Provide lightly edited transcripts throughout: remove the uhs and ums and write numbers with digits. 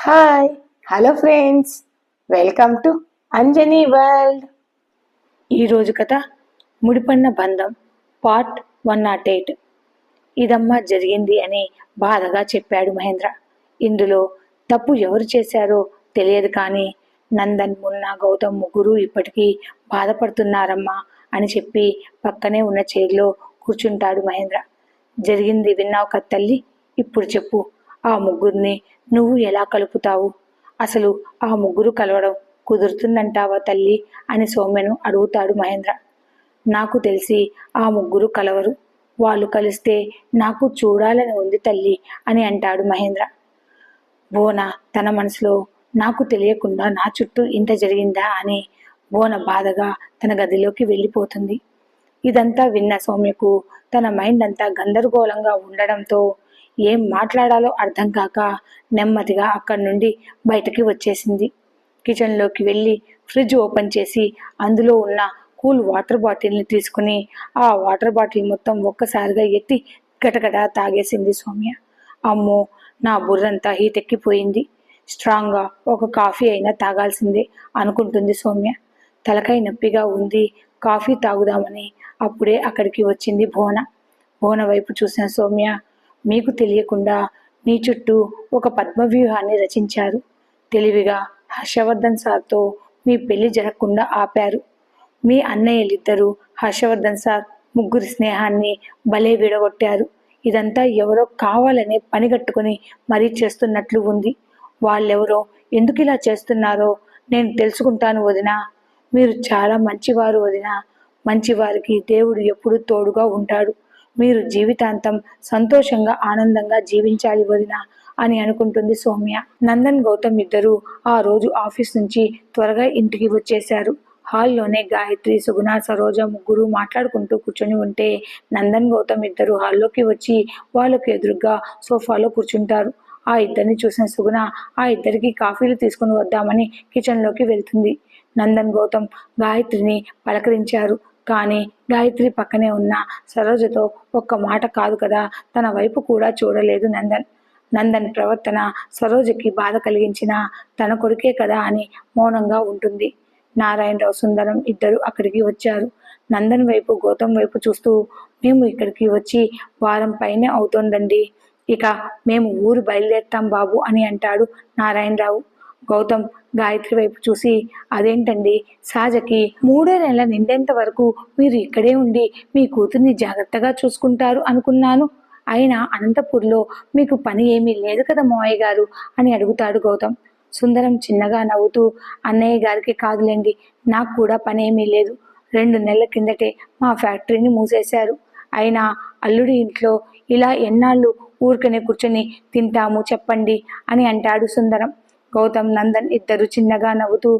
Hi hello friends, welcome to Anjani world. ఈరోజు కథ ముడిపడిన బంధం పార్ట్ 108. ఇదమ్మా జరిగింది అని బాధగా చెప్పాడు మహేంద్ర. ఇందులో తప్పు ఎవరు చేశారో తెలియదు, కానీ నందన్, మున్నా, గౌతమ్ ముగ్గురు ఇప్పటికీ బాధపడుతున్నారమ్మా అని చెప్పి పక్కనే ఉన్న చైర్లో కూర్చుంటాడు మహేంద్ర. జరిగింది విన్నావు కదా తల్లి, ఇప్పుడు చెప్పు, ఆ ముగ్గురిని నువ్వు ఎలా కలుపుతావు? అసలు ఆ ముగ్గురు కలవడం కుదురుతుందంటావా తల్లి అని సౌమ్యను అడుగుతాడు మహేంద్ర. నాకు తెలిసి ఆ ముగ్గురు కలవరు. వాళ్ళు కలిస్తే నాకు చూడాలని ఉంది తల్లి అని అంటాడు మహేంద్ర. బోన తన మనసులో నాకు తెలియకుండా నా చుట్టూ ఇంత జరిగిందా అని బోన బాధగా తన గదిలోకి వెళ్ళిపోతుంది. ఇదంతా విన్న సౌమ్యకు తన మైండ్ అంతా గందరగోళంగా ఉండడంతో ఏం మాట్లాడాలో అర్థం కాక నెమ్మదిగా అక్కడి నుండి బయటకి వచ్చేసింది. కిచెన్లోకి వెళ్ళి ఫ్రిడ్జ్ ఓపెన్ చేసి అందులో ఉన్న కూల్ వాటర్ బాటిల్ని తీసుకుని ఆ వాటర్ బాటిల్ మొత్తం ఒక్కసారిగా ఎత్తి గటగట తాగేసింది సౌమ్య. అమ్మో, నా బుర్రంతా హీట్ ఎక్కిపోయింది. స్ట్రాంగ్గా ఒక కాఫీ అయినా తాగాల్సిందే అనుకుంటుంది సౌమ్య. తలకాయ నొప్పిగా ఉంది, కాఫీ తాగుదామని అప్పుడే అక్కడికి వచ్చింది భువన. భువన వైపు చూసిన సౌమ్య, మీకు తెలియకుండా నీ చుట్టూ ఒక పద్మవ్యూహాన్ని రచించారు. తెలివిగా హర్షవర్ధన్ సార్తో మీ పెళ్లి జరగకుండా ఆపారు. మీ అన్నయ్యలిద్దరూ హర్షవర్ధన్ సార్ ముగ్గురి స్నేహాన్ని భలే విడగొట్టారు. ఇదంతా ఎవరో కావాలనే పనిగట్టుకుని మరీ చేస్తున్నట్లు ఉంది. వాళ్ళెవరో, ఎందుకు ఇలా చేస్తున్నారో నేను తెలుసుకుంటాను వదినా. మీరు చాలా మంచివారు వదినా. మంచివారికి దేవుడు ఎప్పుడూ తోడుగా ఉంటాడు. మీరు జీవితాంతం సంతోషంగా ఆనందంగా జీవించాలి వదినా అని అనుకుంటుంది సౌమ్య. నందన్, గౌతమ్ ఇద్దరు ఆ రోజు ఆఫీస్ నుంచి త్వరగా ఇంటికి వచ్చేశారు. హాల్లోనే గాయత్రి, సుగుణ, సరోజ ముగ్గురు మాట్లాడుకుంటూ కూర్చొని ఉంటే నందన్, గౌతమ్ ఇద్దరు హాల్లోకి వచ్చి వాళ్ళకు ఎదురుగా సోఫాలో కూర్చుంటారు. ఆ ఇద్దరిని చూసిన సుగుణ ఆ ఇద్దరికి కాఫీలు తీసుకుని వద్దామని కిచెన్లోకి వెళ్తుంది. నందన్, గౌతమ్ గాయత్రిని పలకరించారు, కానీ గాయత్రి పక్కనే ఉన్న సరోజతో ఒక్క మాట కాదు కదా, తన వైపు కూడా చూడలేదు నందన్. నందన్ ప్రవర్తన సరోజకి బాధ కలిగించిన తన కొడుకే కదా అని మౌనంగా ఉంటుంది. నారాయణరావు, సుందరం ఇద్దరు అక్కడికి వచ్చారు. నందన్ వైపు, గౌతమ్ వైపు చూస్తూ, మేము ఇక్కడికి వచ్చి వారం పైనే అవుతోందండి. ఇక మేము ఊరు బయలుదేరుతాం బాబు అని అంటాడు నారాయణరావు. గౌతమ్ గాయత్రి వైపు చూసి, అదేంటండి, సహజకి 3 నెలల నిండేంత వరకు మీరు ఇక్కడే ఉండి మీ కూతుర్ని జాగ్రత్తగా చూసుకుంటారు అనుకున్నాను. అయినా అనంతపూర్లో మీకు పని ఏమీ లేదు కదా మావయ్య గారు అని అడుగుతాడు గౌతమ్. సుందరం చిన్నగా నవ్వుతూ, అన్నయ్య గారికి కాదులేండి, నాకు కూడా పని ఏమీ లేదు. 2 నెలల కిందటే మా ఫ్యాక్టరీని మూసేశారు. అయినా అల్లుడి ఇంట్లో ఇలా ఎన్నాళ్ళు ఊరికనే కూర్చొని తింటాము చెప్పండి అని అంటాడు సుందరం. గౌతమ్, నందన్ ఇద్దరు చిన్నగా నవ్వుతూ,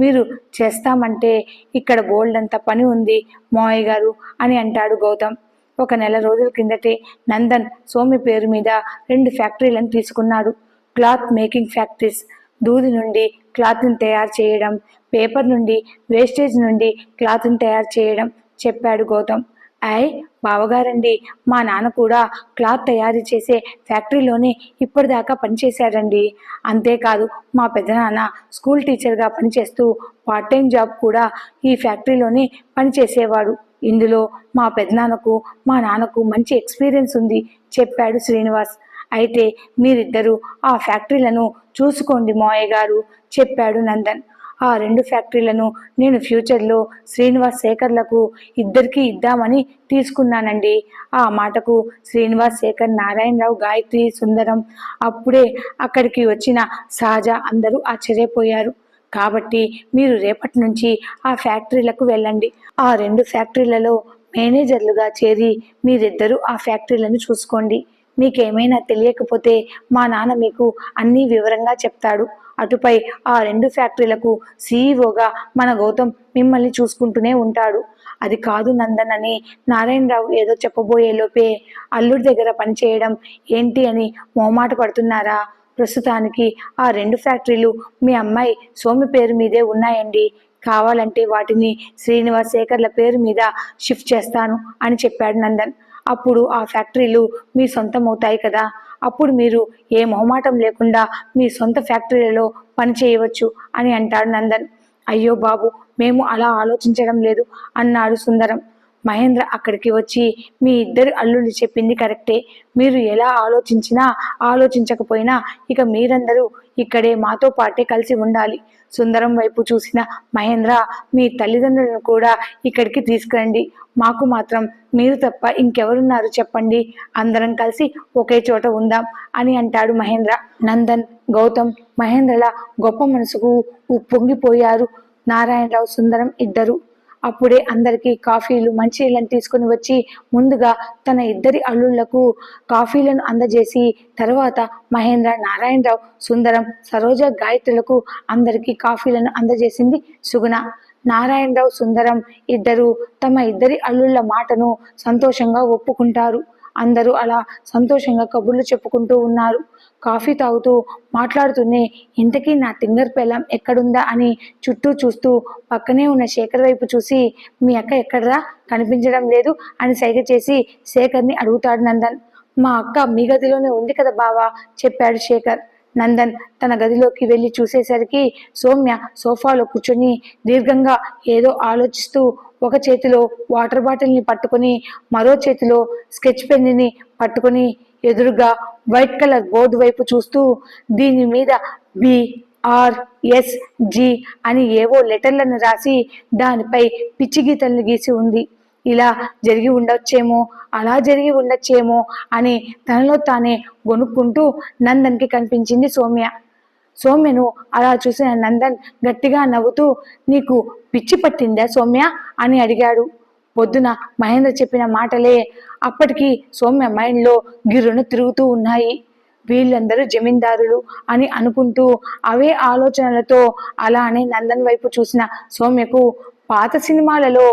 మీరు చేస్తామంటే ఇక్కడ బోల్డంత పని ఉంది మావయ్య గారు అని అంటాడు గౌతమ్. 1 నెల రోజుల కిందటే నందన్ సోమి పేరు మీద 2 ఫ్యాక్టరీలను తీసుకున్నాడు. Cloth making factories. దూది నుండి క్లాత్ని తయారు చేయడం, పేపర్ నుండి, వేస్టేజ్ నుండి క్లాత్ని తయారు చేయడం చెప్పాడు గౌతమ్. బావగారండి, మా నాన్న కూడా క్లాత్ తయారు చేసే ఫ్యాక్టరీలోనే ఇప్పటిదాకా పనిచేశారండి. అంతేకాదు మా పెద్దనాన్న స్కూల్ టీచర్గా పనిచేస్తూ పార్ట్ టైం జాబ్ కూడా ఈ ఫ్యాక్టరీలోనే పనిచేసేవాడు. ఇందులో మా పెద్దనాన్నకు మా నాన్నకు మంచి ఎక్స్పీరియన్స్ ఉంది చెప్పాడు శ్రీనివాస్. అయితే మీరిద్దరూ ఆ ఫ్యాక్టరీలను చూసుకోండి మావయ్య గారు చెప్పాడు నందన్. ఆ 2 ఫ్యాక్టరీలను నేను ఫ్యూచర్లో శ్రీనివాస్, శేఖర్లకు ఇద్దరికీ ఇద్దామని తీసుకున్నానండి. ఆ మాటకు శ్రీనివాస్, శేఖర్, నారాయణరావు, గాయత్రి, సుందరం, అప్పుడే అక్కడికి వచ్చిన సహజ అందరూ ఆశ్చర్యపోయారు. కాబట్టి మీరు రేపటి నుంచి ఆ ఫ్యాక్టరీలకు వెళ్ళండి. ఆ 2 ఫ్యాక్టరీలలో మేనేజర్లుగా చేరి మీరిద్దరూ ఆ ఫ్యాక్టరీలను చూసుకోండి. మీకేమైనా తెలియకపోతే మా నాన్న మీకు అన్నీ వివరంగా చెప్తాడు. అటుపై ఆ 2 ఫ్యాక్టరీలకు సీఈఓగా మన గౌతమ్ మిమ్మల్ని చూసుకుంటూనే ఉంటాడు. అది కాదు నందన్ అని నారాయణరావు ఏదో చెప్పబోయే లోపే, అల్లుడి దగ్గర పనిచేయడం ఏంటి అని మొహమాట పడుతున్నారా? ప్రస్తుతానికి ఆ 2 ఫ్యాక్టరీలు మీ అమ్మాయి సోమి పేరు మీదే ఉన్నాయండి. కావాలంటే వాటిని శ్రీనివాస్, శేఖర్ల పేరు మీద షిఫ్ట్ చేస్తాను అని చెప్పాడు నందన్. అప్పుడు ఆ ఫ్యాక్టరీలు మీ సొంతం అవుతాయి కదా. అప్పుడు మీరు ఏ మొహమాటం లేకుండా మీ సొంత ఫ్యాక్టరీలో పని చేయవచ్చు అని అంటాడు నందన్. అయ్యో బాబు, మేము అలా ఆలోచించడం లేదు అన్నాడు సుందరం. మహేంద్ర అక్కడికి వచ్చి, మీ ఇద్దరు అల్లుళ్ళు చెప్పింది కరెక్టే. మీరు ఎలా ఆలోచించినా ఆలోచించకపోయినా ఇక మీరందరూ ఇక్కడే మాతో పాటే కలిసి ఉండాలి. సుందరం వైపు చూసిన మహేంద్ర, మీ తల్లిదండ్రులను కూడా ఇక్కడికి తీసుకురండి. మాకు మాత్రం మీరు తప్ప ఇంకెవరున్నారు చెప్పండి, అందరం కలిసి ఒకే చోట ఉందాం అని అంటాడు మహేంద్ర. నందన్, గౌతమ్ మహేంద్రల గొప్ప మనసుకు ఉప్పొంగిపోయారు. నారాయణరావు, సుందరం ఇద్దరు. అప్పుడే అందరికీ కాఫీలు మంచినీళ్ళని తీసుకుని వచ్చి ముందుగా తన ఇద్దరి అల్లుళ్లకు కాఫీలను అందజేసి తర్వాత మహేంద్ర, నారాయణరావు, సుందరం, సరోజ, గాయత్రులకు అందరికీ కాఫీలను అందజేసింది సుగుణ. నారాయణరావు, సుందరం ఇద్దరు తమ ఇద్దరి అల్లుళ్ల మాటను సంతోషంగా ఒప్పుకుంటారు. అందరూ అలా సంతోషంగా కబుర్లు చెప్పుకుంటూ ఉన్నారు. కాఫీ తాగుతూ మాట్లాడుతూనే, ఇంతకీ నా తింగర్ పెళ్ళాం ఎక్కడుందా అని చుట్టూ చూస్తూ పక్కనే ఉన్న శేఖర్ వైపు చూసి, మీ అక్క ఎక్కడరా, కనిపించడం లేదు అని సైగ చేసి శేఖర్ని అడుగుతాడు నందన్. మా అక్క మీ గదిలోనే ఉంది కదా బావా, చెప్పాడు శేఖర్. నందన్ తన గదిలోకి వెళ్ళి చూసేసరికి సౌమ్య సోఫాలో కూర్చొని దీర్ఘంగా ఏదో ఆలోచిస్తూ ఒక చేతిలో వాటర్ బాటిల్ని పట్టుకొని మరో చేతిలో స్కెచ్ పెన్ని పట్టుకొని ఎదురుగా వైట్ కలర్ బోర్డు వైపు చూస్తూ దీని మీద BRSG అని ఏవో లెటర్లను రాసి దానిపై పిచ్చి గీతలను గీసి ఉంది. ఇలా జరిగి ఉండొచ్చేమో, అలా జరిగి ఉండొచ్చేమో అని తనలో తానే గొనుక్కుంటూ నందన్కి కనిపించింది సౌమ్య. సౌమ్యను అలా చూసిన నందన్ గట్టిగా నవ్వుతూ, నీకు పిచ్చి పట్టిందా సౌమ్య అని అడిగాడు. పొద్దున మహేంద్ర చెప్పిన మాటలే అప్పటికి సౌమ్య మైండ్లో గిర్రును తిరుగుతూ ఉన్నాయి. వీళ్ళందరూ జమీందారులు అని అనుకుంటూ అవే ఆలోచనలతో అలానే నందన్ వైపు చూసిన సౌమ్యకు, పాత సినిమాలలో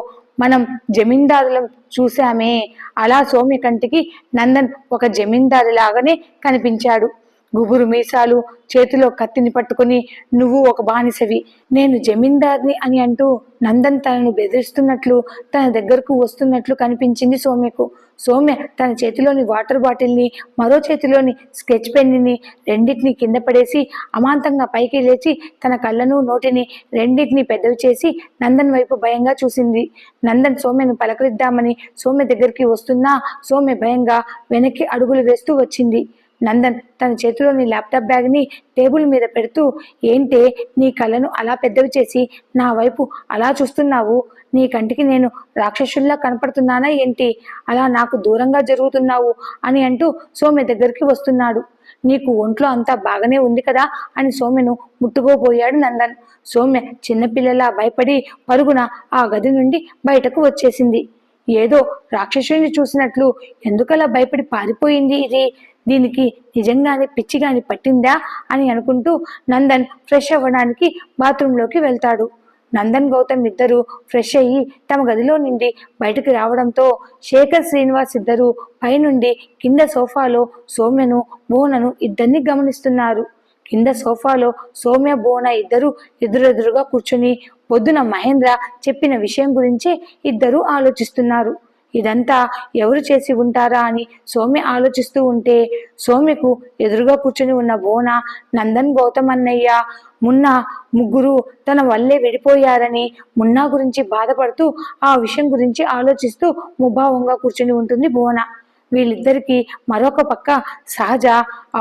మనం జమీందారులం చూశామే, అలా సౌమ్య కంటికి నందన్ ఒక జమీందారు లాగానే కనిపించాడు. గుబురు మీసాలు, చేతిలో కత్తిని పట్టుకుని, నువ్వు ఒక బానిసవి, నేను జమీందార్ని అని అంటూ నందన్ తనను బెదిరిస్తున్నట్లు తన దగ్గరకు వస్తున్నట్లు కనిపించింది సౌమ్యకు. సౌమ్య తన చేతిలోని వాటర్ బాటిల్ని, మరో చేతిలోని స్కెచ్ పెన్ని రెండింటిని కింద పడేసి అమాంతంగా పైకి లేచి తన కళ్ళను నోటిని రెండింటిని పెద్దవి చేసి నందన్ వైపు భయంగా చూసింది. నందన్ సౌమ్యను పలకరిద్దామని సౌమ్య దగ్గరికి వస్తున్నా సౌమ్య భయంగా వెనక్కి అడుగులు వేస్తూ వచ్చింది. నందన్ తన చేతిలోని ల్యాప్టాప్ బ్యాగ్ని టేబుల్ మీద పెడుతూ, ఏంటే నీ కళ్ళను అలా పెద్దవి చేసి నా వైపు అలా చూస్తున్నావు, నీ కంటికి నేను రాక్షసుల్లా కనపడుతున్నానా ఏంటి, అలా నాకు దూరంగా జరుగుతున్నావు అని అంటూ సౌమ్య దగ్గరికి వస్తున్నాడు. నీకు ఒంట్లో అంతా బాగానే ఉంది కదా అని సౌమ్యను ముట్టుకోబోయాడు నందన్. సౌమ్య చిన్నపిల్లలా భయపడి పరుగున ఆ గది నుండి బయటకు వచ్చేసింది. ఏదో రాక్షసుని చూసినట్లు ఎందుకలా భయపడి పారిపోయింది ఇది, దీనికి నిజంగానే పిచ్చిగాని పట్టిందా అని అనుకుంటూ నందన్ ఫ్రెష్ అవ్వడానికి బాత్రూంలోకి వెళ్తాడు. నందన్, గౌతమ్ ఇద్దరు ఫ్రెష్ అయ్యి తమ గదిలో నుండి బయటకు రావడంతో శేఖర్, శ్రీనివాస్ ఇద్దరు పైనుండి కింద సోఫాలో సౌమ్యను, బోనను ఇద్దరిని గమనిస్తున్నారు. కింద సోఫాలో సౌమ్య, బోన ఇద్దరు ఎదురెదురుగా కూర్చుని పొద్దున మహేంద్ర చెప్పిన విషయం గురించి ఇద్దరు ఆలోచిస్తున్నారు. ఇదంతా ఎవరు చేసి ఉంటారా అని సౌమ్య ఆలోచిస్తూ ఉంటే సౌమ్యకు ఎదురుగా కూర్చుని ఉన్న బోన, నందన్, గౌతమ్ అన్నయ్య, మున్నా ముగ్గురు తన వల్లే విడిపోయారని మున్నా గురించి బాధపడుతూ ఆ విషయం గురించి ఆలోచిస్తూ ముభావంగా కూర్చుని ఉంటుంది బోన. వీళ్ళిద్దరికీ మరొక పక్క సహజ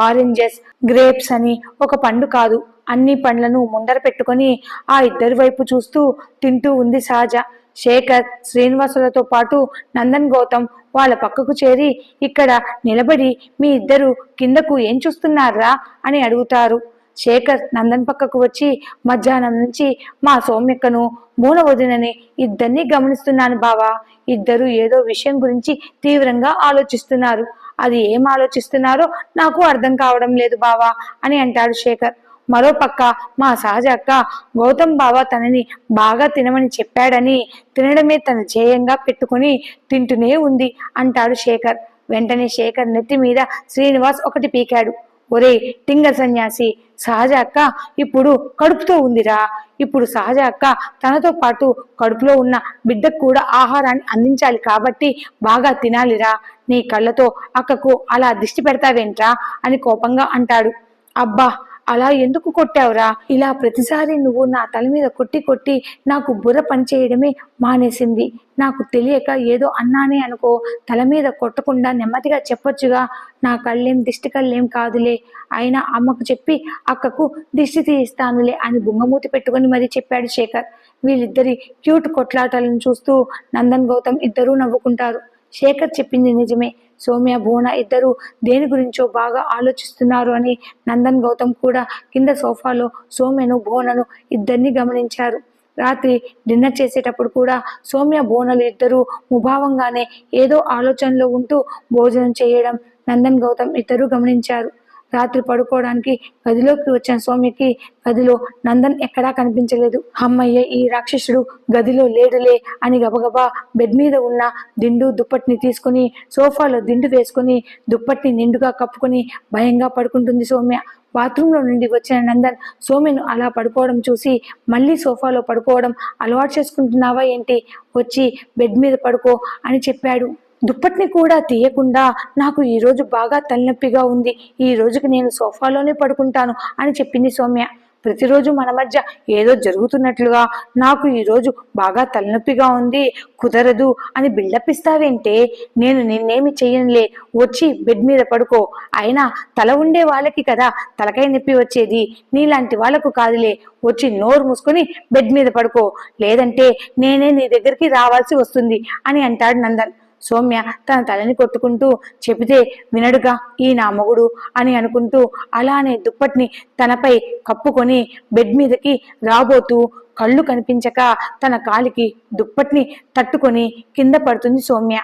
ఆరెంజెస్, గ్రేప్స్ అని ఒక పండు కాదు అన్ని పండ్లను ముందర పెట్టుకొని ఆ ఇద్దరి వైపు చూస్తూ తింటూ ఉంది సహజ. శేఖర్, శ్రీనివాసులతో పాటు నందన్, గౌతమ్ వాళ్ళ పక్కకు చేరి, ఇక్కడ నిలబడి మీ ఇద్దరు కిందకు ఏం చూస్తున్నారా అని అడుగుతారు. శేఖర్ నందన్ పక్కకు వచ్చి, మధ్యాహ్నం నుంచి మా సౌమ్యక్కను, మూల వదినని ఇద్దరిని గమనిస్తున్నాను బావా, ఇద్దరు ఏదో విషయం గురించి తీవ్రంగా ఆలోచిస్తున్నారు, అది ఏం ఆలోచిస్తున్నారో నాకు అర్థం కావడం లేదు బావా అని అంటాడు శేఖర్. మరోపక్క మా సహజ అక్క, గౌతమ్ బావ తనని బాగా తినమని చెప్పాడని తినడమే తన ధ్యేయంగా పెట్టుకుని తింటూనే ఉంది అంటాడు శేఖర్. వెంటనే శేఖర్ నెత్తి మీద శ్రీనివాస్ ఒకటి పీకాడు. ఒరే టింగ సన్యాసి, సహజ అక్క ఇప్పుడు కడుపుతో ఉందిరా, ఇప్పుడు సహజ అక్క తనతో పాటు కడుపులో ఉన్న బిడ్డకు కూడా ఆహారాన్ని అందించాలి కాబట్టి బాగా తినాలిరా, నీ కళ్ళతో అక్కకు అలా దిష్టి పెడతావేంట్రా అని కోపంగా అంటాడు. అబ్బా, అలా ఎందుకు కొట్టావురా? ఇలా ప్రతిసారి నువ్వు నా తల మీద కొట్టి కొట్టి నాకు బుర్ర పని చేయడమే మానేసింది. నాకు తెలియక ఏదో అన్నానే అనుకో, తల మీద కొట్టకుండా నెమ్మదిగా చెప్పొచ్చుగా. నా కళ్ళేం దిష్టి కళ్ళేం కాదులే, అయినా అమ్మకు చెప్పి అక్కకు దిష్టి తీయిస్తానులే అని బుంగమూతి పెట్టుకుని మరీ చెప్పాడు శేఖర్. వీళ్ళిద్దరి క్యూట్ కొట్లాటలను చూస్తూ నందన్ గౌతమ్ ఇద్దరూ నవ్వుకుంటారు. శేఖర్ చెప్పింది నిజమే. సౌమ్య భువన ఇద్దరు దేని గురించో బాగా ఆలోచిస్తున్నారు అని నందన్ గౌతమ్ కూడా కింద సోఫాలో సౌమ్యను భువనను ఇద్దరిని గమనించారు. రాత్రి డిన్నర్ చేసేటప్పుడు కూడా సౌమ్య భువనలు ఇద్దరు ముభావంగానే ఏదో ఆలోచనలో ఉంటూ భోజనం చేయడం నందన్ గౌతమ్ ఇద్దరు గమనించారు. రాత్రి పడుకోవడానికి గదిలోకి వచ్చిన సౌమ్యకి గదిలో నందన్ ఎక్కడా కనిపించలేదు. అమ్మయ్య, ఈ రాక్షసుడు గదిలో లేడులే అని గబగబా బెడ్ మీద ఉన్న దిండు దుప్పటిని తీసుకుని సోఫాలో దిండు వేసుకుని దుప్పటిని నిండుగా కప్పుకొని భయంగా పడుకుంటుంది సౌమ్య. బాత్రూంలో నుండి వచ్చిన నందన్ సౌమ్యను అలా పడుకోవడం చూసి, మళ్ళీ సోఫాలో పడుకోవడం అలవాటు చేసుకుంటున్నావా ఏంటి, వచ్చి బెడ్ మీద పడుకో అని చెప్పాడు. దుప్పటిని కూడా తీయకుండా, నాకు ఈరోజు బాగా తలనొప్పిగా ఉంది, ఈ రోజుకి నేను సోఫాలోనే పడుకుంటాను అని చెప్పింది సౌమ్య. ప్రతిరోజు మన మధ్య ఏదో జరుగుతున్నట్లుగా నాకు ఈరోజు బాగా తలనొప్పిగా ఉంది, కుదరదు అని బిల్డప్ ఇస్తావేంటే? నేను నిన్నేమి చెయ్యనులే, వచ్చి బెడ్ మీద పడుకో. అయినా తల ఉండే వాళ్ళకి కదా తలకాయ నొప్పి వచ్చేది, నీలాంటి వాళ్ళకు కాదులే. వచ్చి నోరు మూసుకొని బెడ్ మీద పడుకో, లేదంటే నేనే నీ దగ్గరికి రావాల్సి వస్తుంది అని అంటాడు నందన్. సౌమ్య తన తలని కొట్టుకుంటూ, చెబితే వినడుగా ఈ నా మొగుడు అని అనుకుంటూ అలానే దుప్పటిని తనపై కప్పుకొని బెడ్ మీదకి రాబోతూ కళ్ళు కనిపించక తన కాలికి దుప్పటిని తట్టుకొని కింద పడుతుంది సౌమ్య.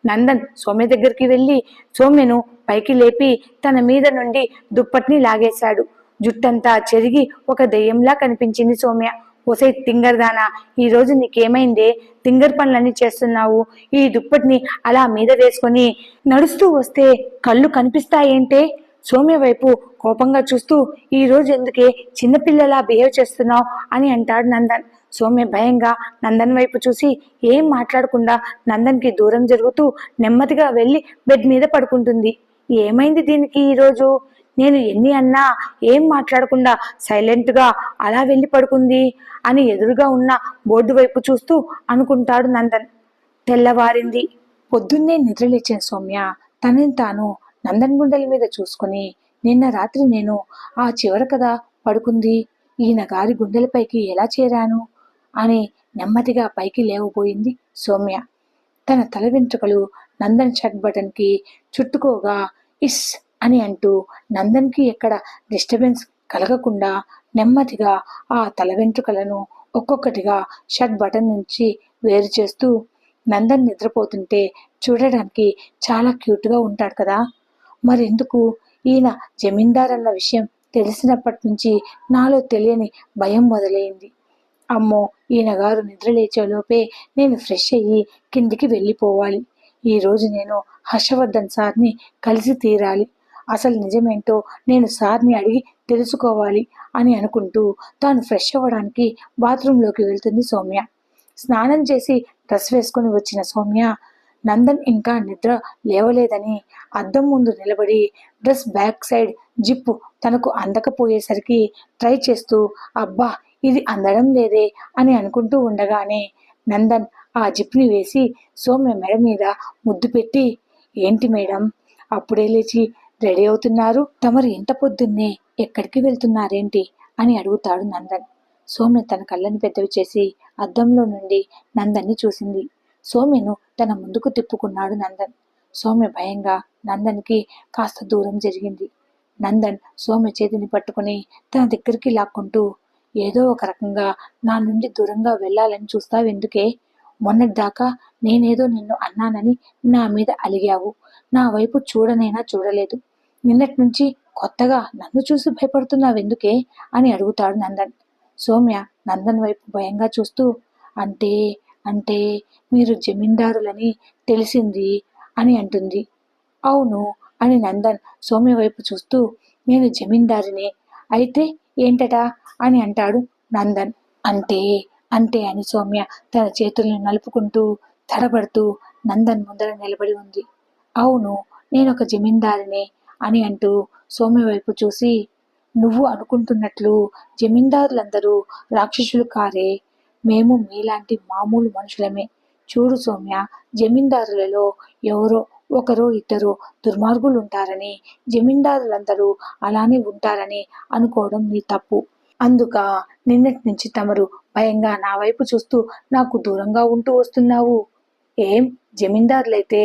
నందన్ సౌమ్య దగ్గరికి వెళ్ళి సౌమ్యను పైకి లేపి తన మీద నుండి దుప్పటిని లాగేశాడు. జుట్టంతా చెరిగి ఒక దెయ్యంలా కనిపించింది సౌమ్య. ఒసే తింగర్దానా, ఈరోజు నీకేమైందే? తింగర్ పనులన్నీ చేస్తున్నావు. ఈ దుప్పటిని అలా మీద వేసుకొని నడుస్తూ వస్తే కళ్ళు కనిపిస్తాయేంటే? సౌమ్య వైపు కోపంగా చూస్తూ, ఈ రోజు ఎందుకే చిన్నపిల్లలా బిహేవ్ చేస్తున్నావు అని అంటాడు నందన్. సౌమ్య భయంగా నందన్ వైపు చూసి ఏం మాట్లాడకుండా నందన్కి దూరం జరుగుతూ నెమ్మదిగా వెళ్ళి బెడ్ మీద పడుకుంటుంది. ఏమైంది దీనికి ఈరోజు? నేను ఎన్ని అన్నా ఏం మాట్లాడకుండా సైలెంట్గా అలా వెళ్ళి పడుకుంది అని ఎదురుగా ఉన్న బోర్డు వైపు చూస్తూ అనుకుంటాడు నందన్. తెల్లవారింది. పొద్దున్నే నిద్రలేచిన సౌమ్య తనని తాను నందన్ గుండెల మీద చూసుకుని, నిన్న రాత్రి నేను ఆ చివర కదా పడుకుంది, ఈయన గారి గుండెలపైకి ఎలా చేరాను అని నెమ్మదిగా పైకి లేవబోయింది సౌమ్య. తన తల వెంట్రుకలు నందన్ షర్ట్ బటన్కి చుట్టుకోగా ఇస్ అని అంటూ నందన్కి ఎక్కడ డిస్టర్బెన్స్ కలగకుండా నెమ్మదిగా ఆ తల వెంట్రుకలను ఒక్కొక్కటిగా షర్ట్ బటన్ నుంచి వేరు చేస్తూ, నందన్ నిద్రపోతుంటే చూడడానికి చాలా క్యూట్గా ఉంటాడు కదా, మరెందుకు ఈయన జమీందార్ అన్న విషయం తెలిసినప్పటి నుంచి నాలో తెలియని భయం మొదలైంది. అమ్మో, ఈయన గారు నిద్రలేచేలోపే నేను ఫ్రెష్ అయ్యి కిందికి వెళ్ళిపోవాలి. ఈరోజు నేను హర్షవర్ధన్ సార్ని కలిసి తీరాలి. అసలు నిజమేంటో నేను సార్ని అడిగి తెలుసుకోవాలి అని అనుకుంటూ తాను ఫ్రెష్ అవ్వడానికి బాత్రూంలోకి వెళ్తుంది సౌమ్య. స్నానం చేసి డ్రెస్ వేసుకుని వచ్చిన సౌమ్య నందన్ ఇంకా నిద్ర లేవలేదని అద్దం ముందు నిలబడి డ్రెస్ బ్యాక్ సైడ్ జిప్పు తనకు అందకపోయేసరికి ట్రై చేస్తూ, అబ్బా ఇది అందడం లేదే అని అనుకుంటూ ఉండగానే నందన్ ఆ జిప్ని వేసి సౌమ్య మెడ మీద ముద్దు పెట్టి, ఏంటి మేడం అప్పుడే లేచి రెడీ అవుతున్నారు, తమరు ఇంత పొద్దున్నే ఎక్కడికి వెళ్తున్నారేంటి అని అడుగుతాడు నందన్. సౌమ్య తన కళ్ళని పెద్దవి చేసి అద్దంలో నుండి నందన్ని చూసింది. సౌమ్యను తన ముందుకు తిప్పుకున్నాడు నందన్. సౌమ్య భయంగా నందన్కి కాస్త దూరం జరిగింది. నందన్ సౌమ్య చేతిని పట్టుకుని తన దగ్గరికి లాక్కుంటూ, ఏదో ఒక రకంగా నా నుండి దూరంగా వెళ్ళాలని చూస్తావెందుకే? మొన్నటిదాకా నేనేదో నిన్ను అన్నానని నా మీద అలిగావు, నా వైపు చూడనైనా చూడలేదు, నిన్నటి నుంచి కొత్తగా నన్ను చూసి భయపడుతున్నావెందుకే అని అడుగుతాడు నందన్. సౌమ్య నందన్ వైపు భయంగా చూస్తూ, అంటే అంటే మీరు జమీందారులని తెలిసింది అని అంటుంది. అవును అని నందన్ సౌమ్య వైపు చూస్తూ, నేను జమీందారినే, అయితే ఏంటటా అని అంటాడు నందన్. అంటే అంటే అని సౌమ్య తన చేతులను నలుపుకుంటూ తడబడుతూ నందన్ ముందర నిలబడి ఉంది. అవును, నేనొక జమీందారినే అని అంటూ సౌమ్య వైపు చూసి, నువ్వు అనుకుంటున్నట్లు జమీందారులందరూ రాక్షసులు కారే. మేము మీలాంటి మామూలు మనుషులమే. చూడు సౌమ్య, జమీందారులలో ఎవరో ఒకరో ఇద్దరో దుర్మార్గులుంటారని, జమీందారులందరూ అలానే ఉంటారని అనుకోవడం నీ తప్పు. అందుక నిన్నటి నుంచి తమరు భయంగా నా వైపు చూస్తూ నాకు దూరంగా ఉంటూ వస్తున్నావు. ఏం జమీందారులైతే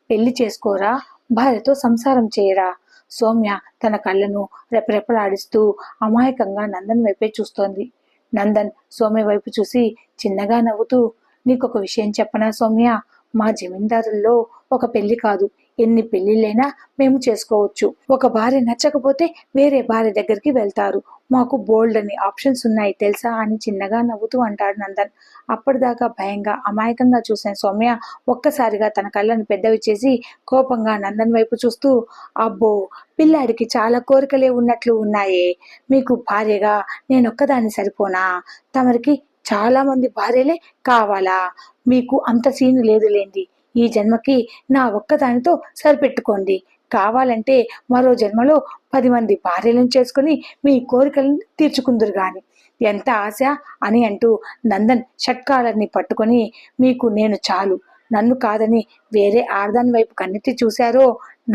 పెళ్లి చేసుకోరా, భార్యతో సంసారం చేయరా? సౌమ్య తన కళ్ళను రెపరెపలాడిస్తూ అమాయకంగా నందన్ వైపే చూస్తోంది. నందన్ సౌమ్య వైపు చూసి చిన్నగా నవ్వుతూ, నీకొక విషయం చెప్పనా సౌమ్య? మా జమీందారుల్లో ఒక పెళ్లి కాదు, ఎన్ని పెళ్లిళ్ళైనా మేము చేసుకోవచ్చు. ఒక భార్య నచ్చకపోతే వేరే భార్య దగ్గరికి వెళ్తారు. మాకు బోల్డ్ అని ఆప్షన్స్ ఉన్నాయి తెలుసా అని చిన్నగా నవ్వుతూ అంటాడు నందన్. అప్పటిదాకా భయంగా అమాయకంగా చూసిన సౌమ్య ఒక్కసారిగా తన కళ్ళను పెద్దవి చేసి కోపంగా నందన్ వైపు చూస్తూ, అబ్బో, పిల్లాడికి చాలా కోరికలే ఉన్నట్లు ఉన్నాయే. మీకు భార్యగా నేనొక్కదాన్ని సరిపోనా? తమరికి చాలా మంది భార్యలే కావాలా? మీకు అంత సీను లేదులేండి. ఈ జన్మకి నా ఒక్కదానితో సరిపెట్టుకోండి. కావాలంటే మరో జన్మలో 10 మంది భార్యలను చేసుకుని మీ కోరికలను తీర్చుకుందురు గాని. ఎంత ఆశ అని అంటూ నందన్ షట్కాలర్ని పట్టుకొని, మీకు నేను చాలు, నన్ను కాదని వేరే ఆడదాని వైపు కన్నెత్తి చూశారో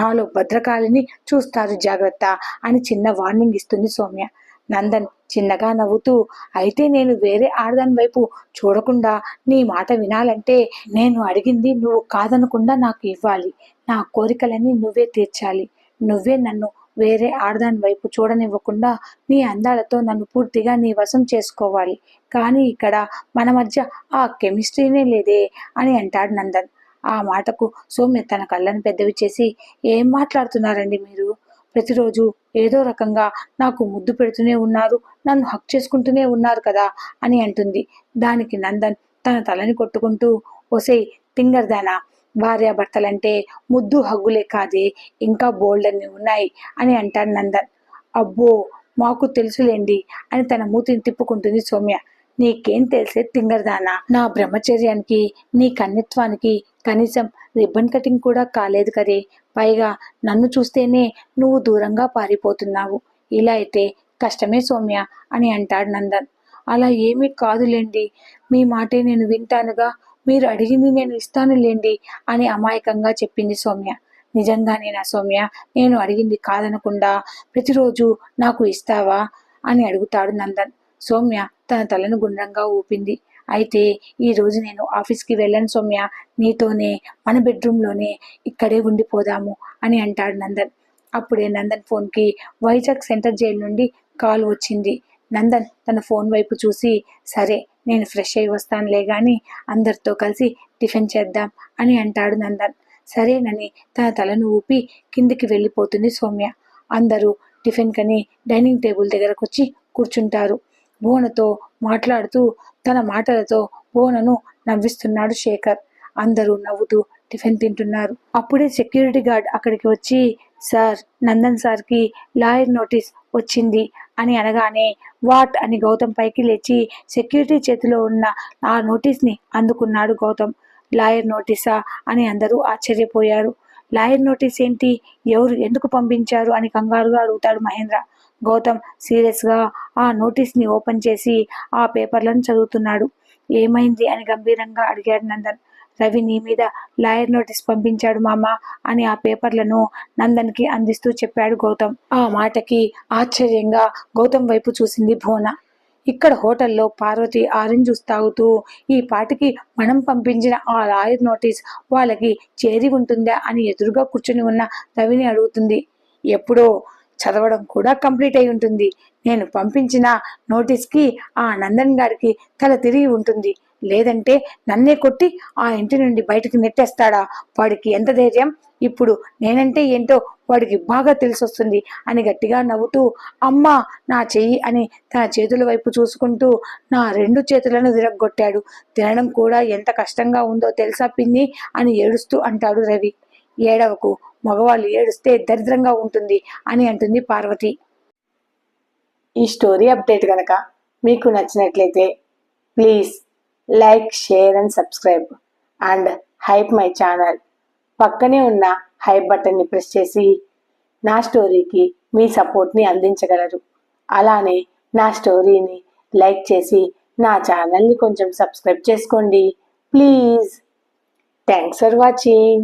నాలో భద్రకాళిని చూస్తారు జాగ్రత్త అని చిన్న వార్నింగ్ ఇస్తుంది సౌమ్య. నందన్ చిన్నగా నవ్వుతూ, అయితే నేను వేరే ఆడదాని వైపు చూడకుండా నీ మాట వినాలంటే నేను అడిగింది నువ్వు కాదనకుండా నాకు ఇవ్వాలి. నా కోరికలన్నీ నువ్వే తీర్చాలి. నువ్వే నన్ను వేరే ఆడదాని వైపు చూడనివ్వకుండా నీ అందాలతో నన్ను పూర్తిగా నీ వశం చేసుకోవాలి. కానీ ఇక్కడ మన మధ్య ఆ కెమిస్ట్రీనే లేదే అని అంటాడు నందన్. ఆ మాటకు సౌమ్య తన కళ్ళను పెద్దవి చేసి, ఏం మాట్లాడుతున్నారండి మీరు? ప్రతిరోజు ఏదో రకంగా నాకు ముద్దు పెడుతూనే ఉన్నారు, నన్ను హక్ చేసుకుంటూనే ఉన్నారు కదా అని అంటుంది. దానికి నందన్ తన తలని కొట్టుకుంటూ, ఒసేయ్ తింగర్దానా, భార్యాభర్తలంటే ముద్దు హగ్గులే కాదే, ఇంకా బోల్డ్ అన్ని ఉన్నాయి అని అంటాడు నందన్. అబ్బో, మాకు తెలుసులేండి అని తన మూతిని తిప్పుకుంటుంది సౌమ్య. నీకేం తెలిసే తింగర్దానా? నా బ్రహ్మచర్యానికి నీ కన్యత్వానికి కనీసం రిబ్బన్ కటింగ్ కూడా కాలేదు కదే. పైగా నన్ను చూస్తేనే నువ్వు దూరంగా పారిపోతున్నావు. ఇలా అయితే కష్టమే సౌమ్య అని అంటాడు నందన్. అలా ఏమీ కాదులేండి, మీ మాటే నేను వింటానుగా, మీరు అడిగింది నేను ఇస్తానులేండి అని అమాయకంగా చెప్పింది సౌమ్య. నిజంగానేనా సౌమ్య? నేను అడిగింది కాదనకుండా ప్రతిరోజు నాకు ఇస్తావా అని అడుగుతాడు నందన్. సౌమ్య తన తలను గుండ్రంగా ఊపింది. అయితే ఈ రోజు నేను ఆఫీస్కి వెళ్ళను సౌమ్య, నీతోనే మన బెడ్రూమ్లోనే ఇక్కడే ఉండిపోదాము అని అంటాడు నందన్. అప్పుడే నందన్ ఫోన్కి వైజాగ్ సెంట్రల్ జైలు నుండి కాల్ వచ్చింది. నందన్ తన ఫోన్ వైపు చూసి, సరే నేను ఫ్రెష్ అయి వస్తానులే గాని అందరితో కలిసి టిఫిన్ చేద్దాం అని అంటాడు నందన్. సరేనని తన తలను ఊపి కిందికి వెళ్ళిపోతుంది సౌమ్య. అందరూ టిఫిన్ కని డైనింగ్ టేబుల్ దగ్గరకు వచ్చి కూర్చుంటారు. భువనతో మాట్లాడుతూ తన మాటలతో భువనను నవ్విస్తున్నాడు శేఖర్. అందరూ నవ్వుతూ టిఫిన్ తింటున్నారు. అప్పుడే సెక్యూరిటీ గార్డ్ అక్కడికి వచ్చి, సార్, నందన్ సార్కి లాయర్ నోటీస్ వచ్చింది అని అనగానే, వాట్ అని గౌతమ్ పైకి లేచి సెక్యూరిటీ చేతిలో ఉన్న ఆ నోటీస్ని అందుకున్నాడు గౌతమ్. లాయర్ నోటీసా అని అందరూ ఆశ్చర్యపోయారు. లాయర్ నోటీస్ ఏంటి, ఎవరు ఎందుకు పంపించారు అని కంగారుగా అడుగుతాడు మహేంద్ర. గౌతమ్ సీరియస్గా ఆ నోటీస్ని ఓపెన్ చేసి ఆ పేపర్లను చదువుతున్నాడు. ఏమైంది అని గంభీరంగా అడిగాడు నందన్. రవి నీ మీద లాయర్ నోటీస్ పంపించాడు మామ అని ఆ పేపర్లను నందన్కి అందిస్తూ చెప్పాడు గౌతమ్. ఆ మాటకి ఆశ్చర్యంగా గౌతమ్ వైపు చూసింది భువన. ఇక్కడ హోటల్లో పార్వతి ఆరెంజ్ జ్యూస్ తాగుతూ ఈ పాటికి మనం పంపించిన ఆ లాయర్ నోటీస్ వాళ్ళకి చేరి ఉంటుందా అని ఎదురుగా కూర్చుని ఉన్న రవిని అడుగుతుంది. ఎప్పుడో చదవడం కూడా కంప్లీట్ అయి ఉంటుంది. నేను పంపించిన నోటీస్కి ఆ నందన్ గారికి తల తిరిగి ఉంటుంది. లేదంటే నన్నే కొట్టి ఆ ఇంటి నుండి బయటకు నెట్టేస్తాడా? వాడికి ఎంత ధైర్యం! ఇప్పుడు నేనంటే ఏంటో వాడికి బాగా తెలిసొస్తుంది అని గట్టిగా నవ్వుతూ, అమ్మా నా చెయ్యి అని తన చేతుల వైపు చూసుకుంటూ నా 2 చేతులను విరగ్గొట్టాడు. తినడం కూడా ఎంత కష్టంగా ఉందో తెలుసా పిన్ని అని ఏడుస్తూ అంటాడు రవి. ఏడవకు, మగవాళ్ళు ఏడుస్తే దరిద్రంగా ఉంటుంది అని అంటుంది పార్వతి. ఈ స్టోరీ అప్డేట్ కనుక మీకు నచ్చినట్లయితే please like, share and subscribe and hype my channel. పక్కనే ఉన్న హైప్ బటన్ని ప్రెస్ చేసి నా స్టోరీకి మీ సపోర్ట్ని అందించగలరు. అలానే నా స్టోరీని లైక్ చేసి నా ఛానల్ని కొంచెం సబ్స్క్రైబ్ చేసుకోండి ప్లీజ్. Thanks for watching.